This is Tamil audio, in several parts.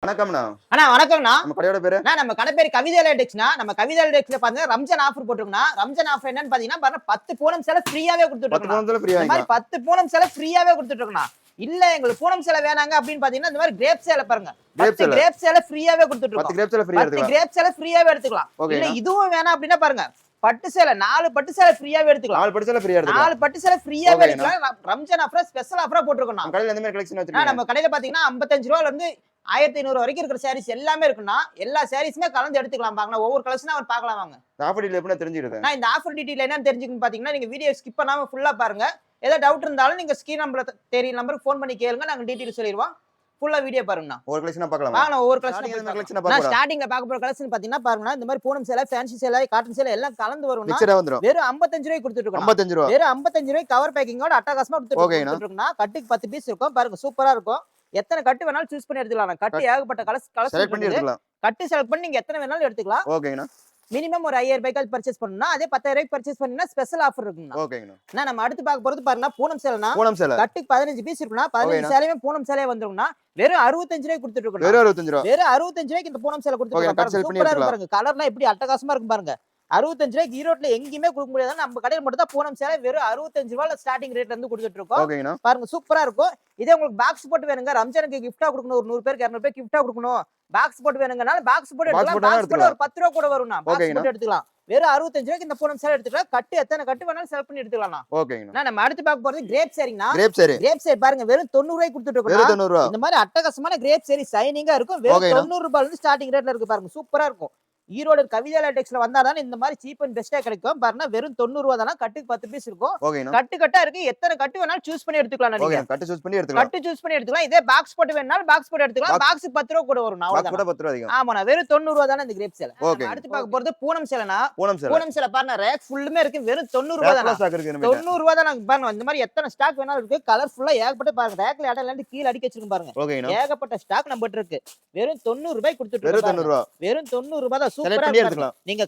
வணக்கம்ண்ணா. அண்ணா வணக்கம்ண்ணா. நம்ம கடையோட பேரு? நம்ம கடை பேரு கவிதை லேடெக்ஸ்ண்ணா. நம்ம கவிதை லேடெக்ஸ்ல பாத்தீங்கன்னா ரம்ஜான் ஆஃபர் போட்டுருக்கோம்ண்ணா. ரம்ஜான் ஆஃபர் என்னன்னு பாத்தீங்கன்னா பாருங்க 10 பூனம் சேலை ஃப்ரீயாவே கொடுத்துட்டு 10 பூனத்துல ஃப்ரீயா இந்த மாதிரி 10 பூனம் சேலை ஃப்ரீயாவே கொடுத்துட்டு இருக்கோம்ண்ணா. இல்ல எங்களுக்கு பூனம் சேலை வேணாங்க அப்படின்னு பாத்தீங்கன்னா இந்த மாதிரி கிரேப் சேலை பாருங்க. 10 கிரேப் சேலை ஃப்ரீயாவே கொடுத்துட்டு இருக்கோம். 10 கிரேப் சேலை ஃப்ரீயா எடுத்துக்கலாம். 10 கிரேப் சேலை ஃப்ரீயாவே எடுத்துக்கலாம். இல்ல இதுவும் வேணாம் அப்படின்னா பாருங்க பட்டு சேலை 4 பட்டு சேலை ஃப்ரீயாவே எடுத்துக்கலாம். 4 பட்டு சேலை ஃப்ரீயா எடுத்துக்கலாம். 4 பட்டு சேலை ஃப்ரீயாவே எடுத்துக்கலாம். ரம்ஜான் ஆஃபர் ஸ்பெஷல் ஆஃபரா போட்டுருக்கோம். நம்ம கடையில எந்த மாதிரி கலெக்ஷன் வச்சிருக்கீங்க? நம்ம கடையில பாத்தீங்கன்னா 55 ரூபாயில இருந்து 1500 வரைக்கும் இருக்கிற சாரீஸ் எல்லாமே இருக்குன்னா எல்லா சாரீஸுமே கலந்து எடுத்துக்கலாம். பாக்கலாம் ஒவ்வொரு கலெக்ஷனா அவர் பார்க்கலாம் வாங்க. ஆஃபர் டீடைல் எப்படி தெரிஞ்சுக்கிறது? நான் இந்த ஆஃபர் டீடைல் என்னன்னு தெரிஞ்சுக்கணும் பாத்தீங்கன்னா நீங்க வீடியோ ஸ்கிப் பண்ணாம ஃபுல்லா பாருங்க. ஏதாவது டவுட் இருந்தாலும் நீங்க ஸ்கிரீன் நம்பர் தெரிய நம்பருக்கு ஃபோன் பண்ணி கேளுங்க. நாங்க டீடைல் சொல்லிடுவோம். ஃபுல்லா வீடியோ பாருங்கண்ணா. ஒரு கலெக்ஷனா பார்க்கலாம். நான் ஒவ்வொரு கலெக்ஷன் நான் ஸ்டார்டிங்ல பார்க்க போற கலெக்ஷன் பாத்தீங்கன்னா பாருங்க இந்த மாதிரி பூனம் சேலை, ஃபேன்சி சேலை, காட்டன் சேலை எல்லாம் கலந்து வரும்னா வெறும் 55 ரூபாய்க்கு கொடுத்துட்டு இருக்கோம். 55 ரூபாய். வெறும் 55 ரூபாய்க்கு கவர் பேக்கிங்கோட அட்டகாசமா கொடுத்துட்டு இருக்கோம்னா கட்டுக்கு 10 பீஸ் இருக்கும். பாருங்க சூப்பரா இருக்கும். எத்தனை கட்டு வேணாலும் சூஸ் பண்ணி எடுத்துக்கலாம். கட்டு ஏகப்பட்ட கலெக்ஷன் பண்ணி எடுத்துக்கலாம். கட்டு செலக்ட் பண்ணி நீங்க எத்தனை வேணாலும் எடுத்துக்கலாம். ஓகேங்கண்ணா. மினிமம் ஒரு 5000 ரூபாய்க்கு பர்ச்சேஸ் பண்ணனும்னா அதே 10000 ரூபாய்க்கு பர்ச்சேஸ் பண்ணீங்கன்னா ஸ்பெஷல் ஆஃபர் இருக்குங்க. ஓகேங்கண்ணா. நம்ம அடுத்து பார்க்க போறது பாருங்க பூனம் சேலைனா. பூனம் சேலை கட்டுக்கு 15 பீஸ் இருக்குனா 15 சேலையுமே பூனம் சேலையே வந்துரும்னா வெறும் 65 ரூபாய்க்கு கொடுத்துட்டு இருக்கோம். வெறும் 65 ரூபாய். வெறும் 65 ரூபாய்க்கு இந்த பூனம் சேலை கொடுத்துட்டு இருக்கோம். சூப்பரா இருக்கு பாருங்க. கலர்லாம் எப்படி அட்டகாசமா இருக்கு பாருங்க. 65 ரூபாய்க்கு ஈரோட்ல எங்கயுமே கொடுக்க முடியாது. நம்ம கடையில மட்டும் தான் பூனம் சேலை வெறும் 65 ரூபாய்ல ஸ்டார்டிங் ரேட்ல இருந்து கொடுத்துட்டு இருக்கோம். பாருங்க சூப்பரா இருக்கும். இதே உங்களுக்கு பாக்ஸ் போட்டு வேணுங்க ரம்ஜானுக்கு கிஃப்டா கொடுக்கணும். ஒரு 100 பேருக்கு 200 பேருக்கு கிஃப்டா கொடுக்கணும். பாக்ஸ் போட்டு வேணுங்கனால பாக்ஸ் போட்டு எடுத்துக்கலாம். பாக்ஸ் போட்டு ஒரு 10 ரூபாய் கூட வரும்னா பாக்ஸ் போட்டு எடுத்துக்கலாம். வெறும் 65 ரூபாய்க்கு இந்த பூனம் சேலை எடுத்துக்கலாம். கட்டு எத்தனை கட்டு வேணாலும் செலக்ட் பண்ணி எடுத்துக்கலாம். ஓகேங்கண்ணா. நம்ம அடுத்து பார்க்க போறது கிரேப் சேரிங்கனா. கிரேப் சேரி பாருங்க வெறும் 90 ரூபாய்க்கு கொடுத்துட்டு இருக்கோம். வெறும் 90 ரூபாய். இந்த மாதிரி அட்டகாசமான கிரேப் சேரி ஷைனிங்கா இருக்கும். வெறும் 90 ரூபாயில இருந்து ஸ்டார்டிங் ரேட்ல இருக்கு பாருங்க. சூப்பரா இருக்கும். ஈரோடு கவிதை லேடெக்ஸ்ல வந்தாதான் இந்த மாதிரி சீப் அண்ட் பெஸ்டா கிடைக்கும். பாருங்க வெறும் 90 ரூபாய் தானா. கட்டுக்கு 10 பீஸ் இருக்கும். கட்டு கட்டா இருக்கு. எத்தனை கட்டு வேணாலும் சூஸ் பண்ணி எடுத்துக்கலாம். நீங்க கட்டு சூஸ் பண்ணி எடுத்துக்கலாம். இதே பாக்ஸ் போட்டு வேணாலும் பாக்ஸ் போட்டு எடுத்துக்கலாம். பாக்ஸ் 10 ரூபாய் கூட வரும். ஆமாண்ணா வெறும் 90 ரூபாய் தானே இந்த கிரேப் சேலை. அடுத்து பார்க்க போறது பூனம் சேலைனா. பூனம் சேலை பாருங்க ரேக் ஃபுல்லுமே இருக்கு. வெறும் 90 ரூபாய் தானா. 90 ரூபாய் தானா. பாருங்க இந்த மாதிரி எத்தனை ஸ்டாக் வேணாலும் இருக்கு. கலர் ஃபுல்லா ஏகப்பட்ட பாருங்க. ரேக்ல இடம் இல்லாட்டி கீழ அடிக்க வச்சிருக்கோம் பாருங்க. ஏகப்பட்ட ஸ்டாக் நம்ம கிட்ட இருக்கு. வெறும் 90 ரூபாய் கொடுத்துட்டு இருக்கோம். வெறும் 90 ரூபாய் தான். சூப்பரா இருக்கு. நீங்க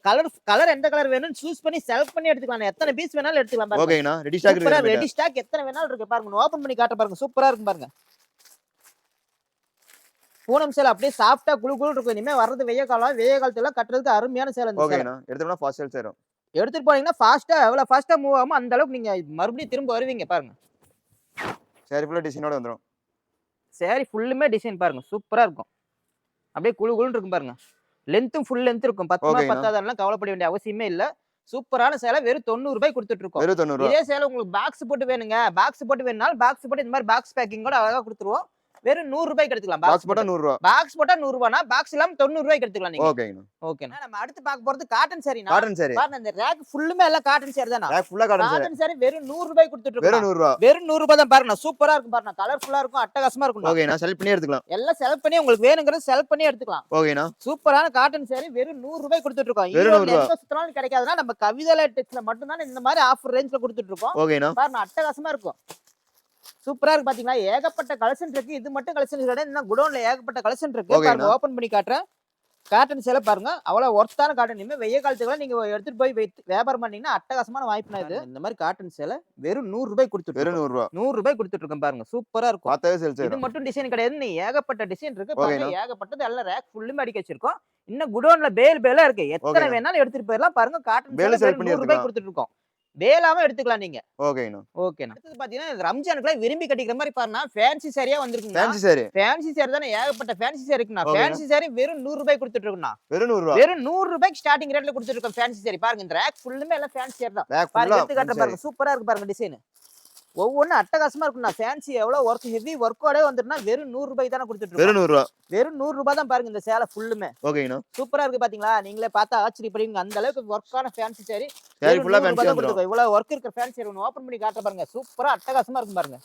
கலர் எந்த கலர் வேணும் சூஸ் பண்ணி செலக்ட் பண்ணி எடுத்துக்கலாம். எத்தனை பீஸ் வேணாலும் எடுத்துக்கலாம் பாருங்க. ஓகேனா ரெடி ஸ்டாக் இருக்கு. ரெடி ஸ்டாக் எத்தனை வேணாலும் இருக்கு பாருங்க. ஓபன் பண்ணி காட்ட பாருங்க. சூப்பரா இருக்கு பாருங்க. பூனம் சேலை அப்படியே சாஃப்ட்டா குளு குளு இருக்கும். இனிமே வர்றது வெய்ய காலத்துல கட்டுறதுக்கு அருமையான சேலை இந்த சேலை. ஓகேனா எடுத்தோம்னா ஃபாஸ்ட் சேல் சேரும். எடுத்துட்டு போனீங்கன்னா ஃபாஸ்ட்டா எவ்வளவு ஃபாஸ்ட்டா மூவ் ஆகும் அந்த அளவுக்கு நீங்க மறுபடியும் திரும்ப வருவீங்க பாருங்க. சாரி ஃபுல்லா டிசைனோட வந்துரும். சாரி ஃபுல்லுமே டிசைன் பாருங்க. சூப்பரா இருக்கும். அப்படியே குளு குளுன்னு இருக்கும் பாருங்க. லென்த்தும் ஃபுல் லென்த் இருக்கும். 10 10 கவலைப்பட வேண்டிய அவசியமே இல்ல. சூப்பரான சேலை வெறும் 90 ரூபாய் கொடுத்துட்டு இருக்கோம். இதே சேலை உங்களுக்கு பாக்ஸ் போட்டு வேணுங்க. பாக்ஸ் போட்டு வேணும்னாலும் பாக்ஸ் போட்டு இந்த மாதிரி பாக்ஸ் பேக்கிங் கூட அழகா கொடுத்துருவோம். வெறும் 100 ரூபாய்க்கு எடுத்துக்கலாம். பாக்ஸ் போட்டா 100 ரூபாய். பாக்ஸ் போட்டா 100 ரூபாய்னா பாக்ஸ் இல்லாம 90 ரூபாய்க்கு எடுத்துக்கலாம் நீங்க. ஓகேனா. நம்ம அடுத்து பார்க்க போறது காட்டன் சாரினா. பாருங்க இந்த ரேக் ஃபுல்லுமே எல்லாம் காட்டன் சாரி தானா. ரேக் ஃபுல்லா காட்டன் சாரி வெறும் 100 ரூபாய்க்கு கொடுத்துட்டு இருக்கோம். வெறும் 100 ரூபாய். வெறும் 100 ரூபாய் தான் பாருங்க. சூப்பரா இருக்கும் பாருங்க. கலர்ஃபுல்லா இருக்கும். அட்டகாசமா இருக்கும். ஓகேனா செலக்ட் பண்ணி எடுத்துக்கலாம். எல்லாம் செலக்ட் பண்ணி உங்களுக்கு வேணுங்கறது செலக்ட் பண்ணி எடுத்துக்கலாம். ஓகேனா சூப்பரான காட்டன் சாரி வெறும் 100 ரூபாய்க்கு கொடுத்துட்டு இருக்கோம். ஈரோட்ல எங்க சுத்தனாலும் கிடைக்காதுனா நம்ம கவிதை லேடெக்ஸ்ல மட்டும் தான் இந்த மாதிரி ஆஃபர் ரேஞ்ச்ல கொடுத்துட்டு இருக்கோம். ஓகேனா பாருங்க அட்டகாசமா இருக்கும். சூப்பரா இருக்கு பாத்தீங்களா. ஏகப்பட்ட கலெக்ஷன் இருக்கு. இது மட்டும் கலெக்ஷன் கிடையாது. இன்னும் குடோன்ல ஏகப்பட்ட கலெக்ஷன் இருக்கு. பாருங்க ஓபன் பண்ணி காட்டுறேன். காட்டன் சேலை பாருங்க. அவ்வளவு ஒர்த்தான காட்டன். இனிமே வெய்ய காலத்துக்குள்ள நீங்க எடுத்துட்டு போய் வியாபாரம் பண்ணீங்கன்னா அட்டகாசமான வாய்ப்புனா இது. இந்த மாதிரி காட்டன் சேலை வெறும் 100 ரூபாய் கொடுத்துட்டு. வெறும் 100 ரூபாய். 100 ரூபாய் கொடுத்துட்டு இருக்கேன் பாருங்க. சூப்பரா இருக்கும். இது மட்டும் டிசைன் கிடையாது. நீ ஏகப்பட்ட டிசைன் இருக்கு. பாருங்க ஏகப்பட்டது எல்லாம் ரேக் ஃபுல்லுமே அடிக்க வச்சிருக்கோம். இன்னும் குடோன்ல பேலா இருக்கு. எத்தனை வேணாலும் எடுத்துட்டு போயிடலாம். பாருங்க காட்டன் சேலை 100 ரூபாய் கொடுத்துட்டு இருக்கோம். வேலாம எடுத்துக்கலாம் நீங்க. ஓகேனா. அடுத்து பாத்தீங்கன்னா ரம்ஜானுக்குள்ள விரும்பி கட்டிக்கிற மாதிரி பாருங்க ஃபேன்சி சாரியா வந்திருக்குங்க. ஃபேன்சி சாரி தானே. ஏகப்பட்ட ஃபேன்சி சாரி இருக்குண்ணா. ஃபேன்சி சாரி வெறும் 100 ரூபாய் கொடுத்துட்டு இருக்கோம்னா. வெறும் 100 ரூபாய். வெறும் 100 ரூபாய்க்கு ஸ்டார்டிங் ரேட்ல கொடுத்துட்டு இருக்கோம் ஃபேன்சி சாரி. பாருங்க இந்த ரேக் ஃபுல்லுமே எல்லாம் ஃபேன்சி சாரி தான். பாருங்க எடுத்து காட்ட பாருங்க. சூப்பரா இருக்கு பாருங்க டிசைன். ஒவ்வொன்னும் அட்டகாசமா இருக்குண்ணா. ஃபேன்சி எவ்வளவு ஒர்க் ஹெவி ஒர்க்கோட வந்துட்டுனா வெறும் 100 ரூபாய் தானே கொடுத்துட்டு இருக்கோம். வெறும் 100 ரூபாய். வெறும் 100 ரூபாய் தான் பாருங்க இந்த சேலை ஃபுல்லுமே. ஓகேனா சூப்பரா இருக்கு பாத்தீங்களா. நீங்களே பார்த்தா ஆச்சரியப்படுவீங்க. அந்த அளவுக்கு ஒர்க்கான ஃபேன்சி சாரி. சாரி ஃபுல்லா ஃபேன்சி வந்துரும். இவ்வளவு ஒர்க் இருக்கிற ஃபேன்சி சாரி ஒன்னு ஓபன் பண்ணி காட்ட பாருங்க. சூப்பரா அட்டகாசமா இருக்கும் பாருங்க.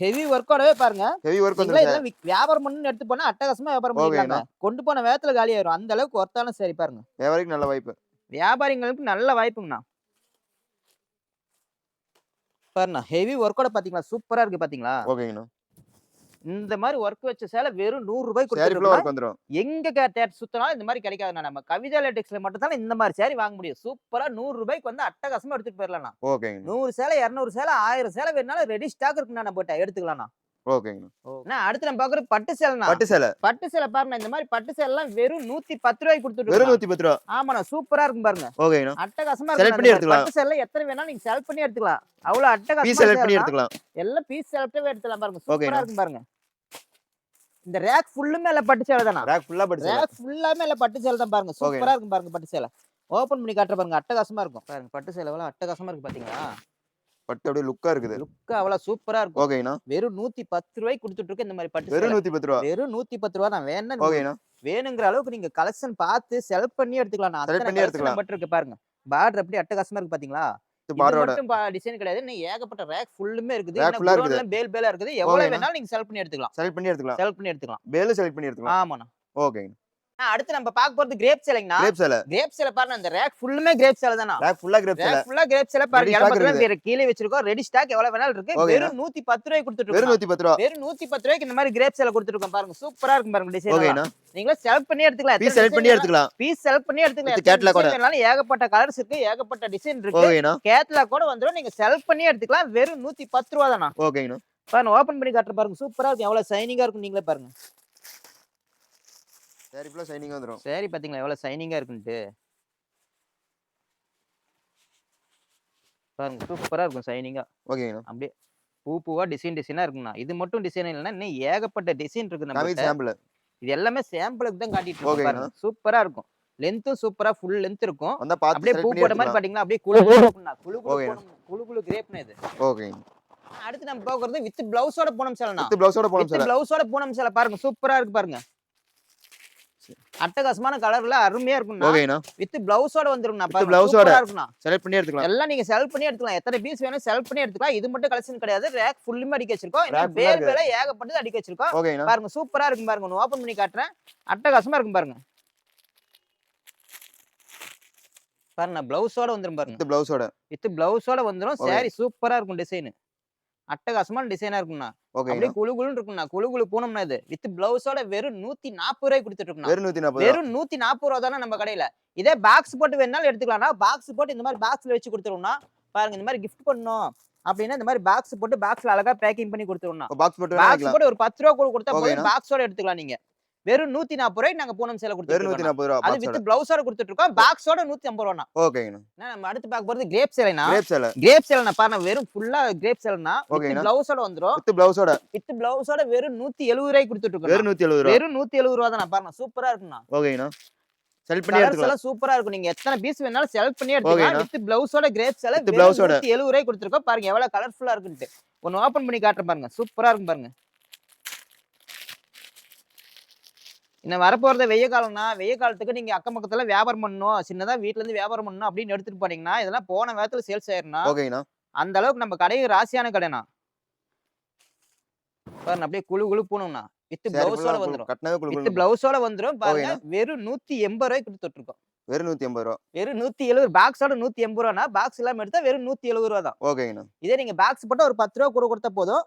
ஹெவி ஒர்க்கோடவே பாருங்க. ஹெவி ஒர்க் வந்து இதெல்லாம் வியாபாரம் பண்ணனும் எடுத்து போனா அட்டகாசமா வியாபாரம் பண்ணிடலாம். கொண்டு போன வேகத்துல காலி ஆயிரும். அந்த அளவுக்கு ஒர்த்தான சாரி பாருங்க. வியாபாரிக்கு நல்ல வாய்ப்பு. வியாபாரிங்களுக்கு நல்ல வாய்ப்புங்கண்ணா. பாருங்க ஹெவி ஒர்க்கோட பாத்தீங்களா. சூப்பரா இருக்கு பாத்தீங்களா. ஓகேங்கண்ணா. இந்த மாதிரி ஒர்க் வச்ச சேலை வெறும் 100 ரூபாய் கொடுத்துருக்கோம். எங்க சுத்தனாலும் இந்த மாதிரி கிடைக்காதுண்ணா. நம்ம கவிதை லேடெக்ஸ்ல மட்டும் தான் இந்த மாதிரி சேரி வாங்க முடியும். சூப்பரா 100 ரூபாய்க்கு வந்து அட்டகாசமா எடுத்துட்டு போயிடலாம். 100 சேலை 200 சேலை 1000 சேலை வேணாலும் ரெடி ஸ்டாக் இருக்குண்ணா. நம்ம எடுத்துக்கலாம். ஓகேங்கண்ணா. அடுத்து நம்ம பாக்குறது பட்டு சேலைண்ணா. பட்டு சேலை. பட்டு சேலை பாருங்க, இந்த மாதிரி பட்டு சேலை எல்லாம் வெறும் 110 ரூபாய்க்கு கொடுத்துட்டு வெறும் 110 ரூபா. ஆமாண்ணா, சூப்பரா இருக்கும் பாருங்க. ஓகேங்கண்ணா. அட்டகாசமா செலக்ட் இருக்கு. பண்ணி எடுத்துக்கலாம். பட்டு சேலை எத்தனை வேணாலும் நீங்க செலக்ட் பண்ணி எடுத்துக்கலாம். அவ்வளவு அட்டகாசமா பீஸ் செலக்ட் பண்ணி எடுத்துக்கலாம். எல்லாம் பீஸ் செலக்டவே எடுத்துக்கலாம் பாருங்க. சூப்பரா இருக்கும் பாருங்க. இந்த ரேக் ஃபுல்லுமே இல்ல பட்டு சேலை தானா? ரேக் ஃபுல்லா பட்டு சேலை. ரேக் ஃபுல்லாமே இல்ல பட்டு சேலை தான் பாருங்க. சூப்பரா இருக்கும் பாருங்க பட்டு சேலை. ஓபன் பண்ணி காட்டுற பாருங்க, அட்டகாசமா இருக்கும் பாருங்க. பட்டு சேலை எவ்வளவு அட்டகாசமா இருக்கு பாத்தீங்களா? பட்டு அப்படியே லுக்கா இருக்குது. லுக் அவ்வளவு சூப்பரா இருக்கும். ஓகேங்கண்ணா. வெறும் 110 ரூபாய்க்கு கொடுத்துட்டு இருக்கு இந்த மாதிரி பட்டு சேலை. வெறும் 110 ரூபா. வெறும் 110 ரூபா தான். வேணும் ஓகேங்கண்ணா. வேணுங்கிற அளவுக்கு நீங்க கலெக்ஷன் பார்த்து செலக்ட் பண்ணி எடுத்துக்கலாம். செலக்ட் பண்ணி எடுத்துக்கலாம். பட்டு இருக்கு பாருங்க. பார்டர் அப்படி அட்டகாசமா இருக்கு பாத்தீங்களா? இது மட்டும் டிசைன் கிடையாது, நீ ஏகப்பட்ட ரேக் ஃபுல்லுமே இருக்குது. இன்னும் பேல் பேலா இருக்குது. எவ்வளவு வேணாலும் நீங்க செலக்ட் பண்ணி எடுத்துக்கலாம். செலக்ட் பண்ணி எடுத்துக்கலாம். செலக்ட் பண்ணி எடுத்துக்கலாம். பேல செலக்ட் பண்ணி எடுத்துக்கலாம். ஆமாண்ணா. ஓகேங்க. அடுத்து நம்ம பார்க்க போறது கிரேப் சேலைங்கண்ணா. கிரேப் சேலை. கிரேப் சேலை பாருங்க, அந்த ரேக் ஃபுல்லுமே கிரேப் சேலை தானா? ரேக் ஃபுல்லா கிரேப் சேலை. ஃபுல்லா கிரேப் சேலை பாருங்க. எல்லாம் வேற கீழே வச்சிருக்கோம். ரெடி ஸ்டாக் எவ்வளவு வேணாலும் இருக்கு. வெறும் 110 ரூபாய்க்கு கொடுத்துட்டு வெறும் 110 ரூபா. வெறும் 110 ரூபாய்க்கு இந்த மாதிரி கிரேப் சேலை கொடுத்துட்டு பாருங்க. சூப்பரா இருக்கும் பாருங்க டிசைன். ஓகேண்ணா. நீங்க செலக்ட் பண்ணி எடுத்துக்கலாம். பீஸ் செலக்ட் பண்ணி எடுத்துக்கலாம். பீஸ் செலக்ட் பண்ணி எடுத்துக்கலாம். கேட்லாக் கூட வேணாலும் ஏகப்பட்ட கலர்ஸ் இருக்கு, ஏகப்பட்ட டிசைன் இருக்கு. ஓகேண்ணா. கேட்லாக் கூட வந்துரும். நீங்க செலக்ட் பண்ணி எடுத்துக்கலாம். வெறும் 110 ரூபா தானா? ஓகேண்ணா. பாருங்க, ஓபன் பண்ணி காட்டுற பாருங்க. சூப்பரா இருக்கும். எவ்வளவு ஷைனிங்கா இருக்கும் நீங்களே பாருங்க. சாரி ஃபுல்லா ஷைனிங்கா வந்துரும். சரி பாத்தீங்களா எவ்வளவு ஷைனிங்கா இருக்குன்னு பாருங்க. சூப்பரா இருக்கும் ஷைனிங்கா. ஓகேண்ணா. அப்படியே பூவா டிசைனா இருக்குண்ணா. இது மட்டும் டிசைன் இல்லைன்னா இன்னும் ஏகப்பட்ட டிசைன் இருக்கு நம்ம. சாம்பிள். இது எல்லாமே சாம்பிளுக்கு தான் காட்டிட்டு இருக்கோம் பாருங்க. சூப்பரா இருக்கும். லென்த்தும் சூப்பரா ஃபுல் லென்த் இருக்கும். அப்படியே பூ போட்ட மாதிரி பாத்தீங்கன்னா அப்படியே குளு கிரேப்னா இது. ஓகேங்க. அடுத்து நம்ம போகிறது வித் பிளவுஸோட பூனம் சேலைனா. வித் பிளவுஸோட பூனம் சேலை. பிளவுஸோட பூனம் சேலை பாருங்க. சூப்பரா இருக்கு பாருங்க. அட்டகாசமான கலர்ல அருமையா இருக்கும். ஓகேண்ணா. வித் பிளவுஸோட வந்துரும்ண்ணா. வித் பிளவுஸோட இருக்குண்ணா. செலக்ட் பண்ணி எடுத்துக்கலாம். எல்லாம் நீங்க செலக்ட் பண்ணி எடுத்துக்கலாம். எத்தனை பீஸ் வேணும் செலக்ட் பண்ணி எடுத்துக்கலாம். இது மட்டும் கலெக்ஷன் கிடையாது. ரேக் ஃபுல்லுமே அடிக்க வச்சிருக்கோம். பேல் பேல ஏகப்பட்டது அடிக்க வச்சிருக்கோம். ஓகேண்ணா. பாருங்க சூப்பரா இருக்கும் பாருங்க. ஒன்னு ஓபன் பண்ணி காட்டுறேன். அட்டகாசமா இருக்கும் பாருங்க. பாருங்க பிளவுஸோட வந்துரும் பாருங்க. வித் பிளவுஸோட வந்துரும். சாரி சூப்பரா இருக்கும் டிசைன். அட்டகாசமான டிசைனா இருக்கும்ண்ணா. அப்படியே குளுகுளுன்னு இருக்கும்ண்ணா. குளுகுளு பூனம்னா இது. வித் பிளவுஸோட வெறும் 140 ரூபாய்க்கு கொடுத்துட்டு இருக்கோம். வெறும் 140 ரூபா தானே நம்ம கடையில. இதே பாக்ஸ் போட்டு வேணாலும் எடுத்துக்கலாம்னா, பாக்ஸ் போட்டு இந்த மாதிரி பாக்ஸ்ல வச்சு கொடுத்துருவோம்னா பாருங்க. இந்த மாதிரி கிஃப்ட் பண்ணணும் அப்படின்னா இந்த மாதிரி பாக்ஸ் போட்டு பாக்ஸ்ல அழகா பேக்கிங் பண்ணி கொடுத்துருவோம்னா. பாக்ஸ் போட்டு ஒரு 10 ரூபா கொடுத்தா போதும். பாக்ஸோட எடுத்துக்கலாம் நீங்க. வெறும் 140 ரூபாய்க்கு நாங்க பூனம் சேலை கொடுத்துருக்கோம். அது வித் பிளவுஸோட கொடுத்துட்டு இருக்கோம். பாக்ஸோட 150 ரூபானா. ஓகேங்க. நம்ம அடுத்து பார்க்க போறது கிரேப் சேலைனா. கிரேப் சேலைனா பாருங்க. வெறும் ஃபுல்லா கிரேப் சேலைனா வித் பிளவுஸோட வந்துரும். வித் பிளவுஸோட வெறும் 170 ரூபாய்க்கு கொடுத்துட்டு இருக்கோம். வெறும் 170 ரூபா தான. பாருங்க சூப்பரா இருக்குண்ணா. ஓகேண்ணா. செலக்ட் பண்ணி எடுத்துக்கலாம். சூப்பரா இருக்கும். நீங்க எத்தனை பீஸ் வேணாலும் செலக்ட் பண்ணி எடுத்துக்கலாம். வித் பிளவுஸோட கிரேப் சேலை 170 ரூபாய்க்கு கொடுத்துருக்கோம். பாருங்க எவ்வளவு கலர்ஃபுல்லா இருக்குன்னு. ஒன்னு ஓபன் பண்ணி காட்டுறேன் பாருங்க. சூப்பரா இருக்கும் பாருங்க. இன்னும் வரப்போறத வெய்ய காலம்னா, வெய்ய காலத்துக்கு நீங்க அக்கம் பக்கத்துல வியாபாரம் பண்ணணும், சின்னதா வீட்டுல இருந்து வியாபாரம் பண்ணணும் அப்படின்னு எடுத்துட்டு போனீங்கன்னா இதெல்லாம் போன வேகத்துல சேல்ஸ் ஆயிரும்னா. அந்த அளவுக்கு நம்ம கடை ராசியான கடைனா. பாருங்க அப்படியே குளு பூணும்னா. வித் பிளவுஸோட வந்துரும். வித் பிளவுஸோட வந்துரும். பாருங்க வெறும் 180 ரூபாய்க்கு கொடுத்துட்டு இருக்கோம். வெறும் 180 ரூபா. வெறும் 170. பாக்ஸோட 180 ரூபானா, பாக்ஸ் இல்லாம எடுத்தா வெறும் 170 ரூபா தான். ஓகேண்ணா. இதே நீங்க பாக்ஸ் போட்டு ஒரு 10 ரூபா கூட கொடுத்தா போதும்.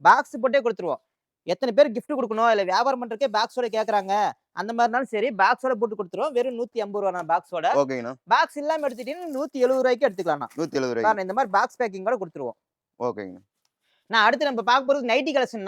பாக்ஸ் போட்டே கொடுத்துருவோம். எத்தனை பேர் கிஃப்ட் கொடுக்கணும் இல்ல வியாபாரம் பண்றதுக்கே பாக்ஸோட கேக்குறாங்க அந்த மாதிரினாலும் சரி பாக்ஸோட போட்டு கொடுத்துருவோம். வெறும் 150 ரூபா பாக்ஸோட. ஓகேண்ணா. பாக்ஸ் இல்லாம எடுத்துட்டீங்கன்னா 170 ரூபாய்க்கு எடுத்துக்கலாம். 170 ரூபாய்க்கு இந்த மாதிரி பாக்ஸ் பேக்கிங் கூட கொடுத்துருவோம். ஓகேங்க. நான் அடுத்து நம்ம பார்க்க போறது நைட்டி கலெக்ஷன்.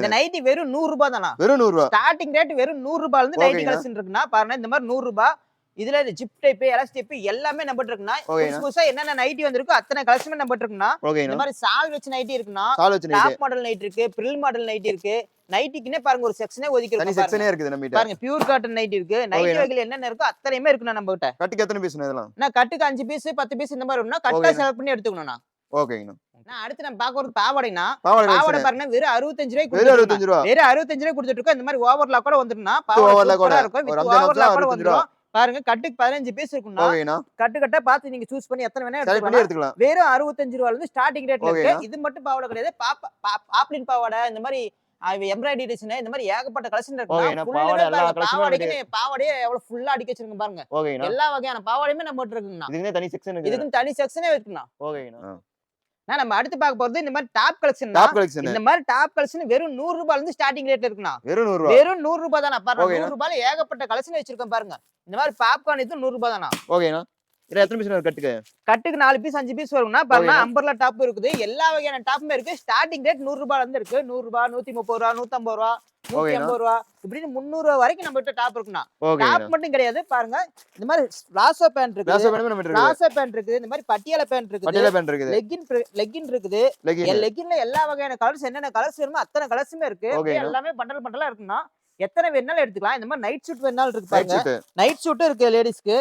இந்த நைட்டி வெறும் 100 ரூபாய் தானா? வெறும் 100 ரூபாய். ஸ்டார்டிங் ரேட் வெறும் 100 ரூபாயில இருந்து நைட்டி கலெக்ஷன் இருக்குன்னா பாருங்க. இந்த மாதிரி 100 ரூபாய். இதுல ஜிப் டைப் எலாஸ்டிக் எல்லாமே நம்பர் இருக்குன்னா, புதுசா என்னென்ன நைட்டி வந்திருக்கோ அத்தனை கலெக்ஷன் நம்பர் இருக்குன்னா. இந்த மாதிரி சால் வச்சு நைட்டி இருக்குன்னா, டாப் மாடல் நைட்டி இருக்கு, பிரில் மாடல் நைட்டி இருக்கு. நைட்டிக்குனே பாருங்க ஒரு செக்ஷனே ஒதுக்கி இருக்கு. பாருங்க பியூர் காட்டன் நைட்டி இருக்கு. நைட்டி வகையில என்னென்ன இருக்கோ அத்தனையுமே இருக்குண்ணா நம்ம கிட்ட. கட்டுக்கு எத்தனை பீஸ் இதெல்லாம்? நான் கட்டுக்கு 5 பீஸ் 10 பீஸ் இந்த மாதிரி இருக்குன்னா கட்டா செலக்ட் பண்ணி எடுத்துக்கணும்னா. ஓகேங்கண்ணா. நான் அடுத்து நம்ம பார்க்க ஒரு பாவாடைனா. பாவாடை பாருங்க வெறும் 65 ரூபாய்க்கு. வெறும் 65 ரூபாய் கொடுத்துட்டு இருக்கோம். இந்த மாதிரி ஓவர்லாக் கூட வந்துருன்னா பாவாடை கூட இருக்கும். ஓவர்லாக் கூட வந்துரும். பாருங்க கட்டுக்கு 15 பீஸ் இருக்குன்னா கட்டு பார்த்து நீங்க சூஸ் பண்ணி எத்தனை வேணா எடுத்துக்கலாம். வெறும் 65 ரூபாயில இருந்து ஸ்டார்டிங் ரேட்ல இருக்கு. இது மட்டும் பாவாடை கிடையாது. பாப்ளின் பாவாடை இந்த மாதிரி எம்ப்ராய்டரி டிசைன் இந்த மாதிரி ஏகப்பட்ட கலெக்ஷன் இருக்கு. பாவாடையே எவ்வளவு ஃபுல்லா அடிக்க வச்சிருங்க பாருங்க. எல்லா வகையான பாவாடையுமே நம்ம இருக்குங்கண்ணா. இதுக்கு தனி செக்ஷனே இருக்குண்ணா. நம்ம அடுத்து பார்க்க போறது இந்த மாதிரி டாப் கலெக்ஷன். இந்த மாதிரி டாப் கலெக்ஷன் வெறும் 100 ரூபாயில இருந்து ஸ்டார்டிங் ரேட் இருக்குண்ணா. வெறும் 100 ரூபாய் தானா. பாருங்க 100 ரூபாயில ஏகப்பட்ட கலெக்ஷன் வச்சிருக்கோம் பாருங்க. இந்த மாதிரி பாப்கார்ன் இது 100 ரூபாய் தானா. இதுல எத்தனை பீஸ் கட்டுக்கு? கட்டுக்கு 4 பீஸ் 5 பீஸ் வரும்னா பாருங்க. ஓகேண்ணா. அம்பர்லா டாப் இருக்குது, எல்லா வகையான டாப்புமே இருக்கு. ஸ்டார்டிங் ரேட் ₹100 இருந்து இருக்கு. ₹100, ₹130, ₹150, ஓகேண்ணா. ₹180 இப்படின்னு ₹300 வரைக்கும் நம்ம கிட்ட டாப் இருக்குண்ணா. ஓகேண்ணா. டாப் மட்டும் கிடையாது பாருங்க. இந்த மாதிரி பிளாசோ பேண்ட் இருக்குது, பிளாசோ பேண்ட் நம்ம இருக்கு. பிளாசோ பேண்ட் இருக்குது, இந்த மாதிரி பட்டியாலா பேண்ட் இருக்குது, பட்டியாலா பேண்ட் இருக்குது, லெகின் இருக்குது. லெகின். லெகின்ல எல்லா வகையான கலர்ஸ், என்னென்ன கலர்ஸ் வேணுமோ அத்தனை கலர்ஸுமே இருக்கு. ஓகேண்ணா. எல்லாமே பண்டலா இருக்குன்னா எத்தனை வேணாலும் எடுத்துக்கலாம். இந்த மாதிரி நைட் சூட் வேணாலும் இருக்கு நைட் பாருங்க. சூட். நைட் சூட்டும் இருக்கு லேடிஸ்க்கு.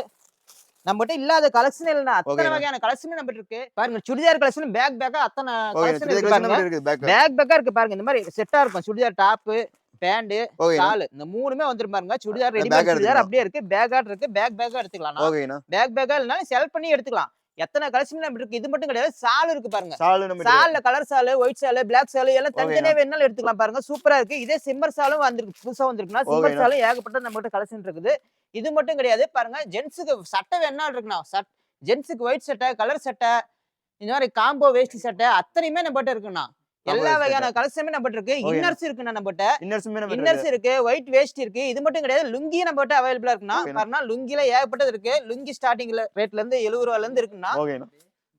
நம்மகிட்ட இல்லாத கலெக்ஷன் இல்லைன்னா அத்தனை ஓகேண்ணா. வகையான கலெக்ஷன் நம்ம இருக்கு பாருங்க. சுடிதார் கலெக்ஷன் பேக்கா அத்தனை ஓகே. கலெக்ஷன் சுடிதார் இருக்கு பாருங்க. கலெக்ஷன் இருக்குது பேக். பேக்கா இருக்கு பாருங்க. இந்த மாதிரி செட்டா இருக்கும். சுடிதார் டாப், பேண்ட், ஓகேண்ணா. ஷால் இந்த மூணுமே வந்துரும் பாருங்க. சுடிதார் பேக்கா ரெடிமேட் சுடிதார் எடுத்துக்கலாம். அப்படியே இருக்கு. பேக்கா இருக்கு. பேக்கா எடுத்துக்கலாம். ஓகேண்ணா. பேக்கா இல்லனாலும் செலக்ட் பண்ணி எடுத்துக்கலாம். எத்தனை கலெக்ஷன் நம்ம இருக்கு. இது மட்டும் கிடையாது, ஷால் இருக்கு பாருங்க. ஷால் நம்ம ஷால்ல colour shawl, white shawl, black shawl எல்லாம் தனித்தனியா ஓகேண்ணா. வேணாலும் எடுத்துக்கலாம் பாருங்க. சூப்பரா இருக்கு. இதே சிம்மர் ஷாலும் வந்திருக்கு, புதுசா வந்திருக்குன்னா. சிம்மர் ஓகேண்ணா. ஷாலும் ஏகப்பட்ட நம்ம கிட்ட கலெக்ஷன் இருக்குது. இது மட்டும் கிடையாது பாருங்க. ஜென்ஸுக்கு சட்டை வேணாலும் இருக்குண்ணா. ஜென்ஸுக்கு ஒயிட் சட்டை, கலர் சட்டை, இந்த மாதிரி காம்போ வேஷ்டி சட்டை அத்தனையுமே நம்ம கிட்ட இருக்குண்ணா. எல்லா வகையான கலெக்ஷனுமே நம்ம கிட்ட இருக்கு. இன்னர்ஸ் இருக்குண்ணா நம்ம கிட்ட. இன்னர்ஸுமே நம்ம இன்னர்ஸ் இருக்கு, ஒயிட் வேஷ்டி இருக்கு. இது மட்டும் கிடையாது, லுங்கி நம்ம கிட்ட அவைலபிளா இருக்குண்ணா. பாருங்க லுங்கில ஏகப்பட்டது இருக்கு. லுங்கி ஸ்டார்டிங்ல ரேட்ல இருந்து ₹70 இருந்து இருக்குண்ணா. ஓகேண்ணா.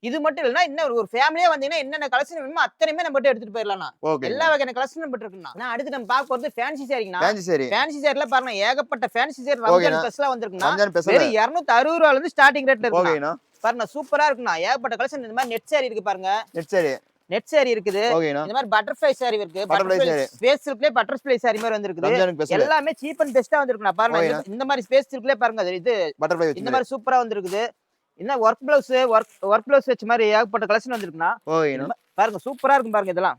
இது மட்டும் இல்லனா, இன்னும் ஒரு ஃபேமிலியா வந்தீங்கன்னா என்னென்ன கலெக்ஷன் வேணுமோ அத்தனையுமே நம்ம கிட்ட எடுத்துட்டு போயிடலாம்ண்ணா. ஓகே. எல்லா வகையான கலெக்ஷன் நம்ம கிட்ட இருக்குண்ணா. நான் அடுத்து நம்ம பார்க்க போறது ஃபேன்சி சாரிங்கண்ணா. ஃபேன்சி சாரி. ஃபேன்சி சாரில பாருங்க ஏகப்பட்ட ஃபேன்சி சாரி ரம்ஜான் ஸ்பெஷலா வந்திருக்குண்ணா. ரம்ஜான் ஸ்பெஷல். வெறும் ₹260 இருந்து ஸ்டார்டிங் ரேட்ல இருக்குண்ணா. ஓகேண்ணா. பாருங்க சூப்பரா இருக்குண்ணா. ஏகப்பட்ட கலெக்ஷன். இந்த மாதிரி நெட் சாரி இருக்கு பாருங்க. Net sorry. நெட் சாரி இருக்குது. ஓகேண்ணா. இந்த மாதிரி பட்டர்ஃப்ளை சாரி இருக்கு. Butterfly saree. ஸ்பேஸ் சில்க்லயே பட்டர்ஃப்ளை சாரி மாதிரி வந்திருக்குது. ரம்ஜானுக்கு ஸ்பெஷல். எல்லாமே சீப் அண்ட் பெஸ்டா வந்திருக்குண்ணா. பாருங்க ஓகேண்ணா. இந்த மாதிரி ஸ்பேஸ் சில்க்லயே பாருங்க. இது பட்டர்ஃப்ளை இந்த மாதிரி சூப்பரா வந்திருக்குது. என்ன ஒர்க் பிளவுஸ் வச்ச மாதிரி ஏகப்பட்ட கலெக்ஷன் வந்திருக்குண்ணா. ஓகேண்ணா. பாருங்க சூப்பரா இருக்கும் பாருங்க. இதெல்லாம்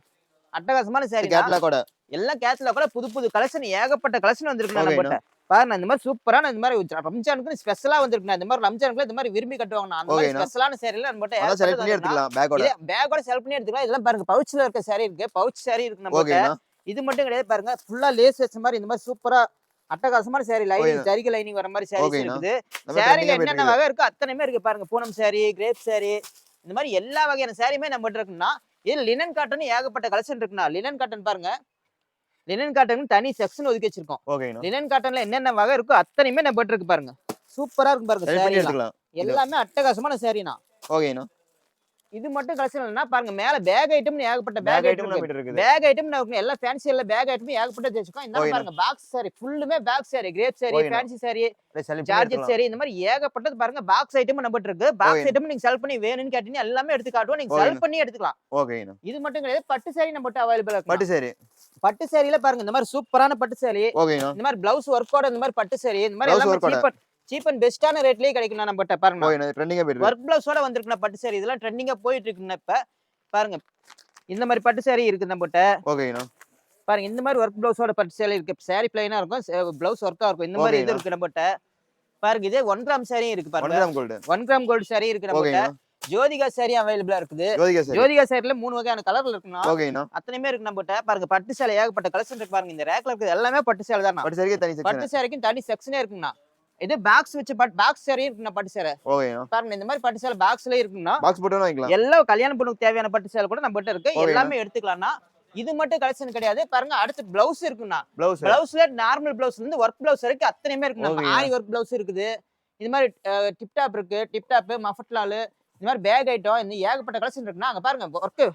அட்டகாசமான சாரி. கேட்லாகோட. எல்லாம் கேட்லாகோட புது கலெக்ஷன் ஏகப்பட்ட கலெக்ஷன் வந்திருக்குண்ணா நம்ம ஓகேண்ணா. கிட்ட. பாருங்க இந்த மாதிரி சூப்பரான இந்த மாதிரி ரம்ஜானுக்கு ஸ்பெஷலா வந்திருக்குண்ணா. இந்த மாதிரி ரம்ஜானுக்கு இந்த மாதிரி விரும்பி கட்டுவாங்கண்ணா. அந்த மாதிரி ஓகேண்ணா. ஸ்பெஷலான சாரில நம்ம கிட்ட அத செலக்ட் பண்ணி எடுத்துக்கலாம் பேக்கோட. பேக்கோட செலக்ட் பண்ணி எடுத்துக்கலாம். இதெல்லாம் பாருங்க பவுச்ல இருக்க சாரி இருக்கு. பவுச் சாரி இருக்கு நம்ம கிட்ட. ஓகேண்ணா. இது மட்டும் கிடையாது பாருங்க. ஃபுல்லா லேஸ் வச்ச மாதிரி இந்த மாதிரி சூப்பரா அட்டகாசமான சாரி, லைனிங் ஓகேண்ணா. ஜரிகை லைனிங் வர மாதிரி சாரீஸ் ஓகேண்ணா. இருக்குது. நம்ம சாரில ட்ரெண்டிங்கா போயிட்டு என்னென்ன இருக்கு. வகை இருக்கோ அத்தனையுமே இருக்கு பாருங்க. பூனம் சாரி, கிரேப் சாரி, இந்த மாதிரி எல்லா வகையான சாரியுமே நம்ம கிட்ட இருக்குன்னா. இது லினன் காட்டன் ஏகப்பட்ட கலெக்ஷன் இருக்குண்ணா. லினன் காட்டன் பாருங்க. லினன் காட்டன் தனி செக்ஷன் ஒதுக்கி வச்சிருக்கோம். ஓகேண்ணா. லினன் காட்டன்ல என்னென்ன வகை இருக்கோ அத்தனையுமே நம்ம கிட்ட இருக்கு பாருங்க. சூப்பரா இருக்கும் பாருங்க செலக்ட் பண்ணி சாரி. எடுத்துக்கலாம். எல்லாமே அட்டகாசமான சாரினா. ஓகேண்ணா. இது மட்டும் கலெக்ஷன் இல்லைன்னா பாருங்க. மேல பேக் ஐட்டம் ஏகப்பட்ட பேக் பேக் ஐட்டம் ஐட்டம் நம்ம இருக்குது. பேக் ஐட்டம் எல்லா ஃபேன்சி எல்லாம் பேக் ஐட்டம் ஏகப்பட்ட வச்சிருக்கோம். இந்த ஓகேண்ணா. பாருங்க பாக்ஸ் சாரி ஃபுல்லுமே பாக்ஸ் சாரி, கிரேப் சாரி, ஓகேண்ணா. ஃபேன்சி சாரி, அப்படியே செலக்ட் பண்ணி ஜார்ஜெட் எடுத்துக்கலாம். சாரி, இந்த மாதிரி ஏகப்பட்டது பாருங்க. பாக்ஸ் ஐட்டம் நம்ம கிட்ட இருக்கு. பாக்ஸ் ஓகேண்ணா. ஐட்டம் நீங்க செலக்ட் பண்ணி வேணும்னு கேட்டீங்கன்னா எல்லாமே எடுத்து காட்டுவோம். நீங்க ஓகேண்ணா. செலக்ட் பண்ணி எடுத்துக்கலாம். ஓகேண்ணா. இது மட்டும் கிடையாது, பட்டு சாரி நம்ம கிட்ட அவைலபிளா இருக்கு. பட்டு சாரி. பட்டு சாரில பாருங்க இந்த மாதிரி சூப்பரான பட்டு சாரி, ஓகேண்ணா. இந்த மாதிரி பிளவுஸ் ஒர்க்கோட இந்த மாதிரி பட்டு சாரி, இந்த மாதிரி Blouse எல்லாமே work ஓட. சீப் அண்ட் பெஸ்டான ரேட்லயே கிடைக்கும் நம்ம கிட்ட. பாருங்க ஓகேண்ணா. ட்ரெண்டிங்கா போயிட்டு இருக்கு. ஒர்க் பிளவுஸோட வந்திருக்குண்ணா பட்டு சாரி. இதெல்லாம் ட்ரெண்டிங்கா போயிட்டு இருக்குண்ணா இப்ப. பாருங்க இந்த மாதிரி பட்டு சாரி இருக்கு நம்ம கிட்ட. ஓகேண்ணா. பாருங்க இந்த மாதிரி ஒர்க் பிளவுஸோட பட்டு சாரி இருக்கு. சாரி பிளைனா இருக்கும், பிளவுஸ் ஒர்க்கா இருக்கும். இந்த மாதிரி இது ஓகேண்ணா. இருக்கு நம்ம கிட்ட. பாருங்க இதே 1 கிராம் சாரியும் இருக்கு 1 பாருங்க. Gram gold. 1 gram gold sari இருக்கு நம்ம கிட்ட. ஓகேண்ணா. ஜோதிகா சாரி அவைலபிளா இருக்குது. ஜோதிகா சாரி. ஜோதிகா சாரில 3 வகையான கலர்ல இருக்குண்ணா. ஓகேண்ணா. அத்தனையுமே இருக்கு நம்ம கிட்ட. பாருங்க பட்டு சேலை ஏகப்பட்ட கலெக்ஷன் இருக்கு பாருங்க. இந்த ரேக்ல இருக்குது எல்லாமே பட்டு சேலை தான். பட்டு சாரிக்கு தனி செக்ஷன். பட்டு சேலைக்கு தனி செக்ஷனே இருக்குண்ணா. இது பாக்ஸ் வச்சு பாக்ஸ் சாரி இருக்குண்ணா பட்டு சேலை. ஓகேண்ணா. பாருங்க இந்த மாதிரி பட்டு சேலை பாக்ஸ்ல இருக்குண்ணா. பாக்ஸ் போட்டு வாங்கிக்கலாம். எல்லா கல்யாண பொண்ணுக்கு தேவையான பட்டு சேலை கூட நம்ம கிட்ட இருக்கு. ஓகேண்ணா. எல்லாமே எடுத்துக்கலாம்னா. இது மட்டும் கலெக்ஷன் கிடையாது பாருங்க. அடுத்து பிளவுஸ் இருக்குண்ணா. ப்ளவுஸ். பிளவுஸ்ல நார்மல் பிளவுஸ்ல இருந்து ஒர்க் பிளவுஸ் வரைக்கும் அத்தனையுமே இருக்குண்ணா. ஓகேண்ணா. ஆரி ஒர்க் பிளவுஸ் இருக்குது. இந்த மாதிரி டிப் டாப் இருக்கு. டிப் டாப், மஃபட்லால், இந்த மாதிரி பேக் ஐட்டம், இந்த ஏகப்பட்ட கலெக்ஷன் இருக்குண்ணா. அங்க பாருங்க ஒர்க்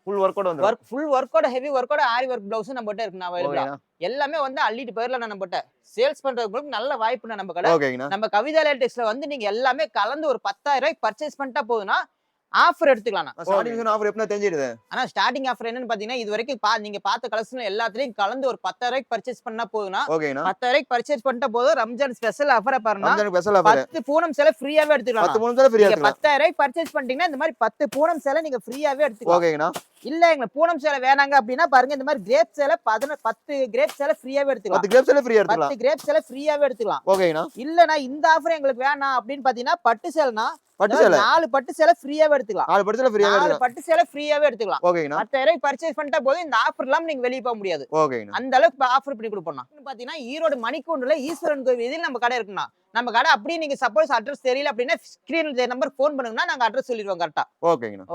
ஃபுல் ஒர்க்கோட வந்து. ஃபுல் ஒர்க்கோட ஹெவி ஒர்க்கோட ஆரி ஒர்க் பிளவுஸ் நம்ம கிட்ட இருக்குண்ணா அவைலபிளா. ஓகேண்ணா. எல்லாமே வந்து அள்ளிட்டு போயிடலாம் நம்ம கிட்ட. சேல்ஸ் பண்றதுக்கு நல்ல வாய்ப்புண்ணா நம்ம கடை. ஓகேண்ணா. நம்ம கவிதா லேட்டெக்ஸ்ல வந்து நீங்க எல்லாமே கலந்து ஒரு 10,000 ரூபாய்க்கு பர்ச்சேஸ் பண்ணிட்டா போதுன்னா ஆஃபர் எடுத்துக்கலாம். ஸ்டார்டிங் ஆஃபர் எப்பனா தெரிஞ்சிடுது. ஆனா ஸ்டார்டிங் ஆஃபர் என்னன்னு பாத்தீங்கன்னா, இது வரைக்கும் நீங்க பார்த்த கலெக்ஷன் எல்லாத்துலயும் கலந்து ஒரு 10,000 ரூபாய்க்கு பர்ச்சேஸ் பண்ணா போதுன்னா, ஓகேண்ணா. 10,000 ரூபாய்க்கு பர்ச்சேஸ் பண்ணிட்டா போதும். ரம்ஜான் ஸ்பெஷல் ஆஃபரா பாருங்க. ரம்ஜானுக்கு ஸ்பெஷல் ஆஃபர். 10 பூனம் சேலை ஃப்ரீயாவே 10 எடுத்துக்கலாம். மூணு தடவை ஃப்ரீயா நீங்க எடுத்துக்கலாம். 10,000 ரூபாய்க்கு பர்ச்சேஸ் பண்ணிட்டீங்கன்னா இந்த மாதிரி 10 பூனம் சேலை நீங்க ஃப்ரீயாவே எடுத்துக்கலாம். ஓகேண்ணா. இல்ல எங்களுக்கு பூனம் சேலை வேணாங்க அப்படின்னா பாருங்க இந்த மாதிரி கிரேப் சேலை 10 கிரேப் சேலை ஃப்ரீயாவே எடுத்துக்கலாம். 10 கிரேப்ஸ்ல ஃப்ரீயா எடுத்துக்கலாம். 10 கிரேப் சேலை ஃப்ரீயாவே எடுத்துக்கலாம். ஓகேண்ணா. இல்லனா இந்த ஆஃபர் எங்களுக்கு வேணாம் அப்படின்னு பாத்தீங்கன்னா பட்டு சேலைனா பட்டு சேலை 4 பட்டு சேலை ஃப்ரீயாவே எடுத்துக்கலாம். 4 பட்டு சேலை ஃப்ரீயா 4 எடுத்துக்கலாம். பட்டு சேலை ஃப்ரீயாவே எடுத்துக்கலாம். ஓகேண்ணா. 10,000 ரூபாய்க்கு பர்ச்சேஸ் பண்ணிட்டா போதும். இந்த ஆஃபர் இல்லாம நீங்க வெளிய போக முடியாது. ஓகேண்ணா. அந்த அளவுக்கு ஆஃபர் பண்ணி கொடுப்போம். பாத்தீங்கன்னா ஈரோடு மணிக்கூண்டுல ஈஸ்வரன் கோவில் இதில் நம்ம கடை இருக்குண்ணா. நம்ம கடை அப்படியே நீங்க சப்போஸ் அட்ரஸ் தெரியல அப்படின்னா ஸ்கிரீன்ல நம்பர் ஃபோன் பண்ணுங்கன்னா நாங்க அட்ரஸ் சொல்லிடுவோம் கரெக்டா. ஓகேங்கண்ணா.